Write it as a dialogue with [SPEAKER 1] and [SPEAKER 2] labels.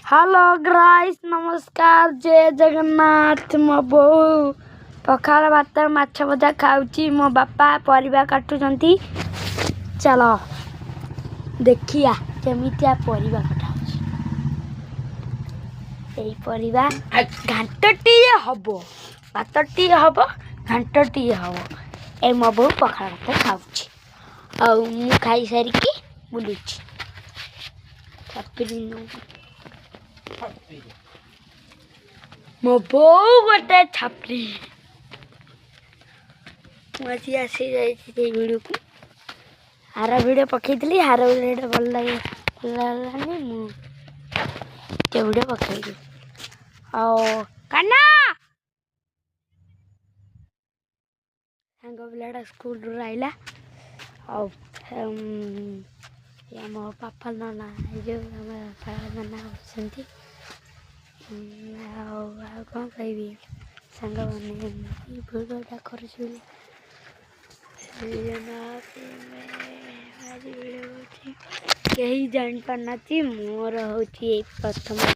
[SPEAKER 1] hello guys नमस्कार जय जगन्नाथ मो बो पखाड़ भात माछ भजा खाऊची मो बापा परिबा काटुचंती चलो देखिया केमितिया परिबा कटाउची एई परिबा घांटटी हबो भातटी हबो घांटटी हबो ए मो बो पखाड़ भात खाऊची आ मु खाई सारी की बुलुची मो बो गोटे छापरी मुझे आसी जाइए वीडियो को हार वीडियो पकईली हार वीडियो भल लगे भल मुझे वीडियो पकईली काना सांग पिलाटा स्कूल आइला मो पापा नाना जो नाना होती कौन कहि सांग मैंने भिडियोटा कर कहीं जान पारना मोर हूँ प्रथम